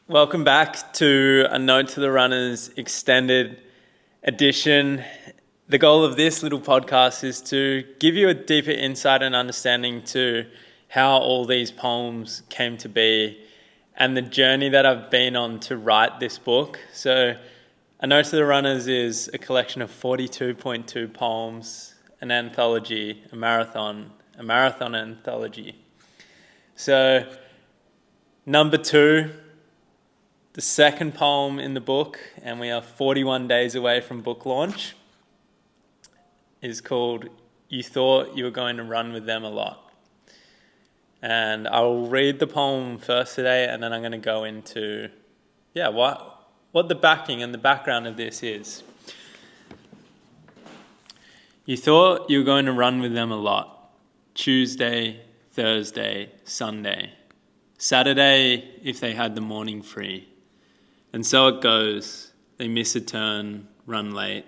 Welcome back to A Note to the Runners extended edition. The goal of this little podcast is to give you a deeper insight and understanding to how all these poems came to be and the journey that I've been on to write this book. So A Note to the Runners is a collection of 42.2 poems, an anthology, a marathon anthology. So number 2, the second poem in the book, and we are 41 days away from book launch, is called You Thought You Were Going to Run With Them a Lot. And I will read the poem first today, and then I'm going to go into what the backing and the background of this is. You thought you were going to run with them a lot. Tuesday, Thursday, Sunday. Saturday if they had the morning free. And so it goes. They miss a turn, run late.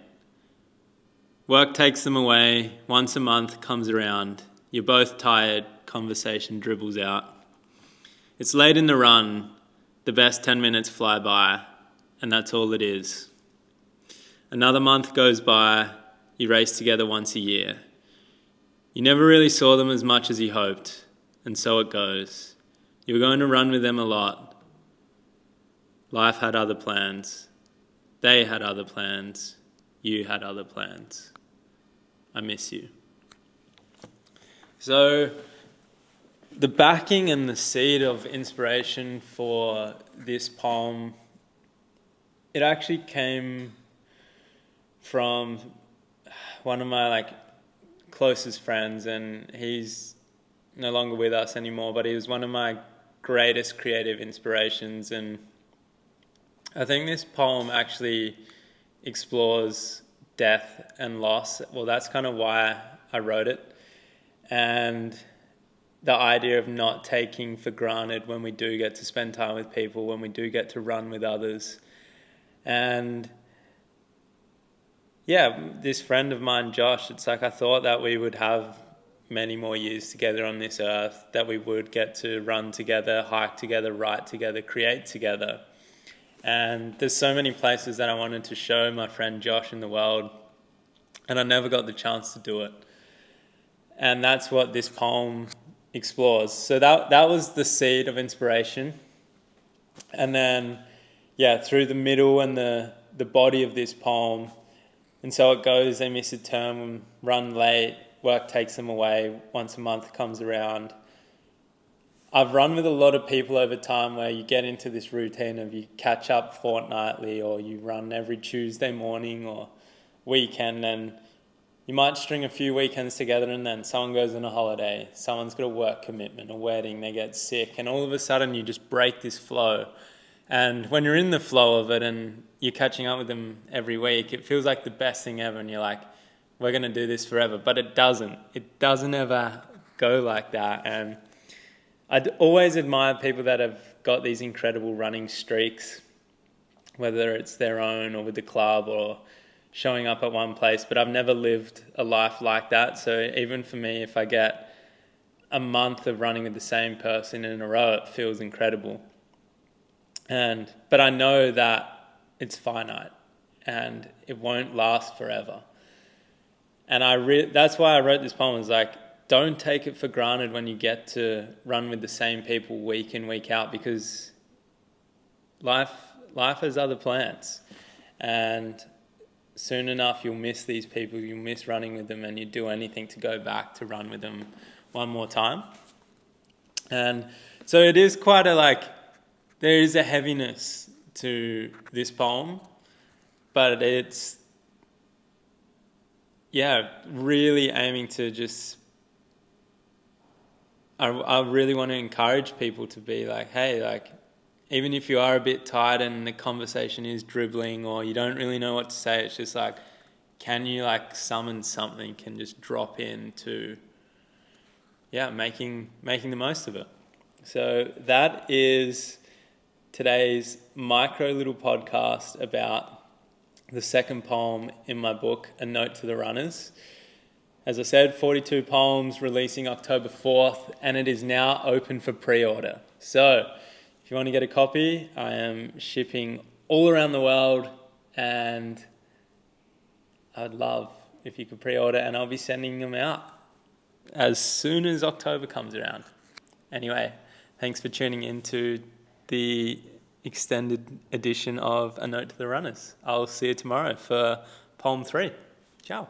Work takes them away. Once a month comes around. You're both tired. Conversation dribbles out. It's late in the run. The best 10 minutes fly by. And that's all it is. Another month goes by. You race together once a year. You never really saw them as much as you hoped. And so it goes. You were going to run with them a lot. Life had other plans. They had other plans. You had other plans. I miss you. So the backing and the seed of inspiration for this poem, it actually came from one of my closest friends, and he's no longer with us anymore, but he was one of my greatest creative inspirations. And I think this poem actually explores death and loss. Well, that's kind of why I wrote it. And the idea of not taking for granted when we do get to spend time with people, when we do get to run with others. And this friend of mine, Josh, it's like I thought that we would have many more years together on this earth, that we would get to run together, hike together, write together, create together. And there's so many places that I wanted to show my friend Josh in the world, and I never got the chance to do it. And that's what this poem explores. So that was the seed of inspiration. And then, through the middle and the body of this poem, and so it goes, they miss a term, run late, work takes them away, once a month comes around. I've run with a lot of people over time where you get into this routine of you catch up fortnightly, or you run every Tuesday morning or weekend, and you might string a few weekends together, and then someone goes on a holiday, someone's got a work commitment, a wedding, they get sick, and all of a sudden you just break this flow. And when you're in the flow of it and you're catching up with them every week, it feels like the best thing ever, and you're like, we're going to do this forever. But it doesn't. It doesn't ever go like that. And I'd always admire people that have got these incredible running streaks, whether it's their own or with the club or showing up at one place, but I've never lived a life like that. So even for me, if I get a month of running with the same person in a row, it feels incredible. But I know that it's finite and it won't last forever. And that's why I wrote this poem, is don't take it for granted when you get to run with the same people week in, week out, because life has other plans. And soon enough, you'll miss these people, you'll miss running with them, and you do anything to go back to run with them one more time. And so it is quite there is a heaviness to this poem, but it's, really aiming to just, I really want to encourage people to be hey, even if you are a bit tired and the conversation is dribbling or you don't really know what to say, it's just can you summon something and just drop into, making the most of it. So that is today's micro little podcast about the second poem in my book, A Note to the Runners. As I said, 42 poems, releasing October 4th, and it is now open for pre-order. So if you want to get a copy, I am shipping all around the world, and I'd love if you could pre-order, and I'll be sending them out as soon as October comes around. Anyway, thanks for tuning in to the extended edition of A Note to the Runners. I'll see you tomorrow for Poem 3. Ciao.